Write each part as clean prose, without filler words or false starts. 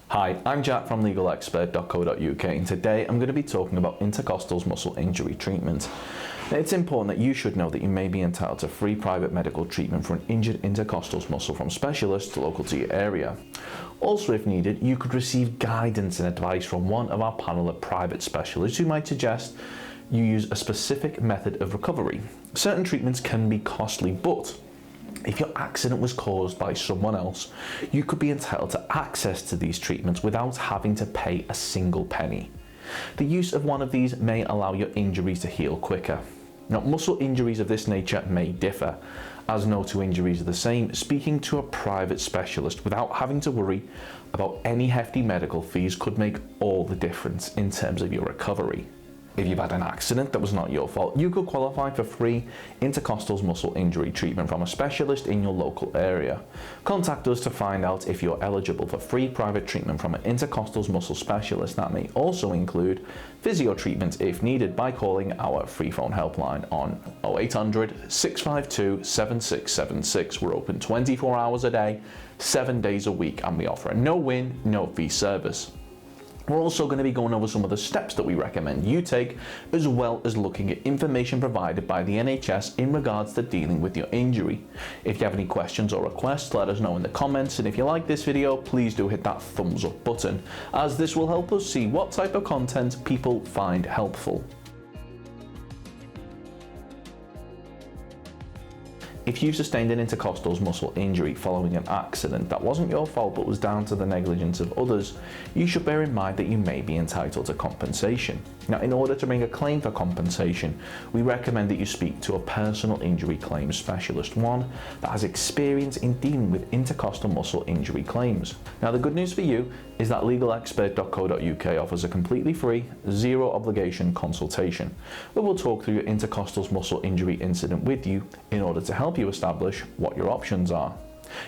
Hi, I'm Jack from legalexpert.co.uk and today I'm going to be talking about intercostals muscle injury treatment. Now, it's important that you should know that you may be entitled to free private medical treatment for an injured intercostals muscle from specialists local to your area. Also, if needed, you could receive guidance and advice from one of our panel of private specialists who might suggest you use a specific method of recovery. Certain treatments can be costly, but if your accident was caused by someone else, you could be entitled to access to these treatments without having to pay a single penny. The use of one of these may allow your injuries to heal quicker. Now, muscle injuries of this nature may differ, as no two injuries are the same. Speaking to a private specialist without having to worry about any hefty medical fees could make all the difference in terms of your recovery. If you've had an accident that was not your fault, you could qualify for free intercostals muscle injury treatment from a specialist in your local area. Contact us to find out if you're eligible for free private treatment from an intercostals muscle specialist. That may also include physio treatment if needed by calling our free phone helpline on 0800 652 7676. We're open 24 hours a day, 7 days a week, and we offer a no-win, no-fee service. We're also going to be going over some of the steps that we recommend you take, as well as looking at information provided by the NHS in regards to dealing with your injury. If you have any questions or requests, let us know in the comments, and if you like this video, please do hit that thumbs up button, as this will help us see what type of content people find helpful. If you've sustained an intercostals muscle injury following an accident that wasn't your fault but was down to the negligence of others, you should bear in mind that you may be entitled to compensation. Now, in order to bring a claim for compensation, we recommend that you speak to a personal injury claims specialist, one that has experience in dealing with intercostal muscle injury claims. Now, the good news for you is that legalexpert.co.uk offers a completely free, zero obligation consultation, where we'll talk through your intercostals muscle injury incident with you in order to help you establish what your options are.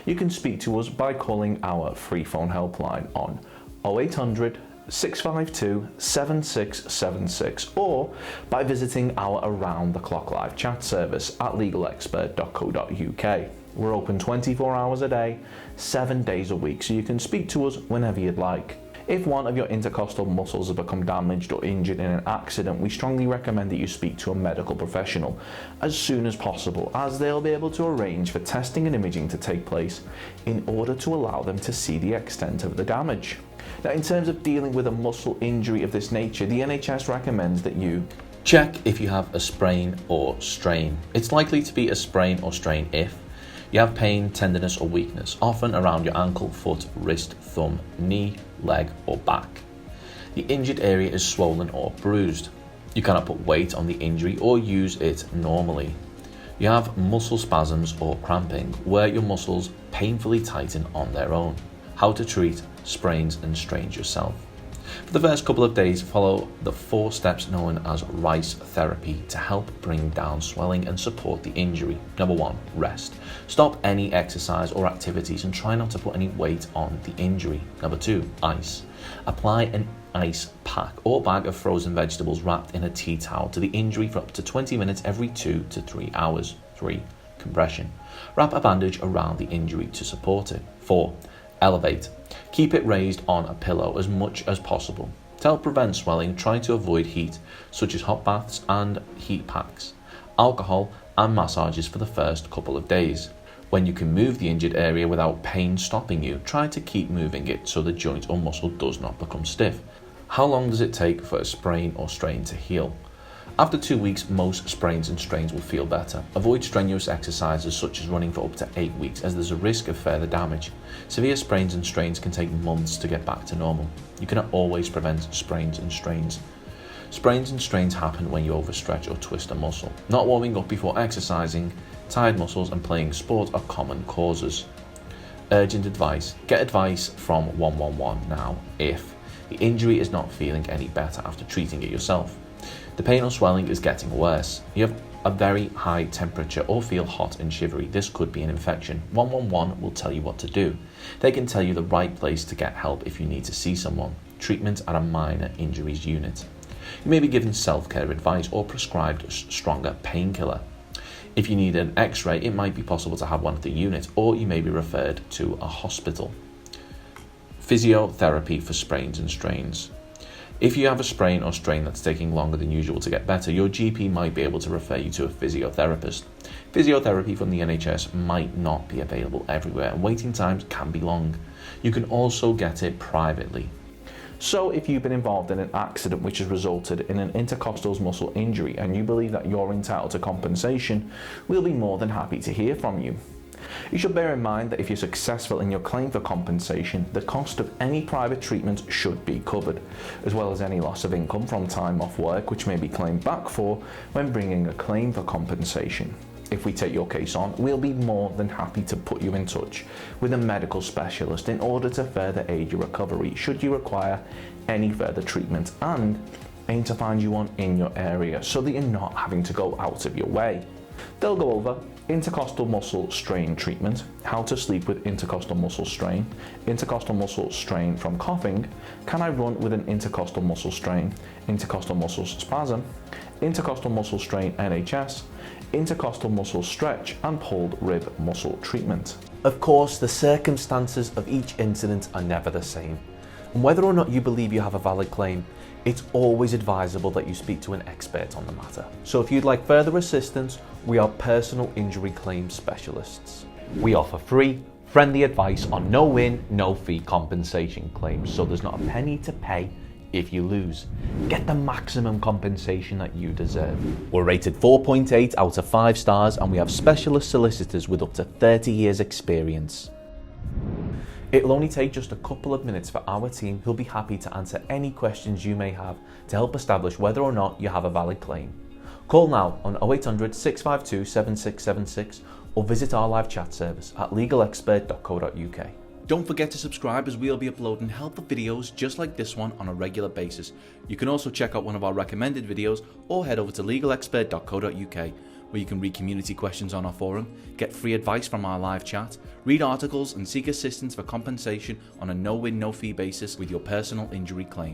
You can speak to us by calling our free phone helpline on 0800 652 7676 or by visiting our around the clock live chat service at legalexpert.co.uk. We're open 24 hours a day, 7 days a week, so you can speak to us whenever you'd like. If one of your intercostal muscles has become damaged or injured in an accident, we strongly recommend that you speak to a medical professional as soon as possible, as they'll be able to arrange for testing and imaging to take place in order to allow them to see the extent of the damage. Now, in terms of dealing with a muscle injury of this nature, the NHS recommends that you check if you have a sprain or strain. It's likely to be a sprain or strain if you have pain, tenderness or weakness, often around your ankle, foot, wrist, thumb, knee, leg or back. The injured area is swollen or bruised. You cannot put weight on the injury or use it normally. You have muscle spasms or cramping, where your muscles painfully tighten on their own. How to treat sprains and strains yourself. For the first couple of days, follow the 4 steps known as RICE therapy to help bring down swelling and support the injury. Number 1, rest. Stop any exercise or activities and try not to put any weight on the injury. Number 2, ice. Apply an ice pack or bag of frozen vegetables wrapped in a tea towel to the injury for up to 20 minutes every 2 to 3 hours. 3, compression. Wrap a bandage around the injury to support it. 4, elevate. Keep it raised on a pillow as much as possible. To help prevent swelling, try to avoid heat, such as hot baths and heat packs, alcohol and massages for the first couple of days. When you can move the injured area without pain stopping you, try to keep moving it so the joint or muscle does not become stiff. How long does it take for a sprain or strain to heal? After 2 weeks, most sprains and strains will feel better. Avoid strenuous exercises such as running for up to 8 weeks, as there's a risk of further damage. Severe sprains and strains can take months to get back to normal. You cannot always prevent sprains and strains. Sprains and strains happen when you overstretch or twist a muscle. Not warming up before exercising, tired muscles and playing sport are common causes. Urgent advice. Get advice from 111 now if the injury is not feeling any better after treating it yourself. The pain or swelling is getting worse. You have a very high temperature or feel hot and shivery. This could be an infection. 111 will tell you what to do. They can tell you the right place to get help if you need to see someone. Treatment at a minor injuries unit. You may be given self-care advice or prescribed a stronger painkiller. If you need an x-ray, it might be possible to have one at the unit, or you may be referred to a hospital. Physiotherapy for sprains and strains. If you have a sprain or strain that's taking longer than usual to get better, your GP might be able to refer you to a physiotherapist. Physiotherapy from the NHS might not be available everywhere, and waiting times can be long. You can also get it privately. So if you've been involved in an accident which has resulted in an intercostals muscle injury and you believe that you're entitled to compensation, we'll be more than happy to hear from you. You should bear in mind that if you're successful in your claim for compensation, the cost of any private treatment should be covered, as well as any loss of income from time off work which may be claimed back for when bringing a claim for compensation. If we take your case on, we'll be more than happy to put you in touch with a medical specialist in order to further aid your recovery should you require any further treatment, and aim to find you one in your area so that you're not having to go out of your way. They'll go over intercostal muscle strain treatment, how to sleep with intercostal muscle strain from coughing, can I run with an intercostal muscle strain, intercostal muscle spasm, intercostal muscle strain NHS, intercostal muscle stretch and pulled rib muscle treatment. Of course, the circumstances of each incident are never the same, and whether or not you believe you have a valid claim, it's always advisable that you speak to an expert on the matter. So if you'd like further assistance, we are personal injury claim specialists. We offer free, friendly advice on no win, no fee compensation claims, so there's not a penny to pay if you lose. Get the maximum compensation that you deserve. We're rated 4.8 out of 5 stars, and we have specialist solicitors with up to 30 years experience. It'll only take just a couple of minutes for our team, who'll be happy to answer any questions you may have to help establish whether or not you have a valid claim. Call now on 0800 652 7676 or visit our live chat service at legalexpert.co.uk. Don't forget to subscribe, as we'll be uploading helpful videos just like this one on a regular basis. You can also check out one of our recommended videos or head over to legalexpert.co.uk, where you can read community questions on our forum, get free advice from our live chat, read articles and seek assistance for compensation on a no-win, no-fee basis with your personal injury claim.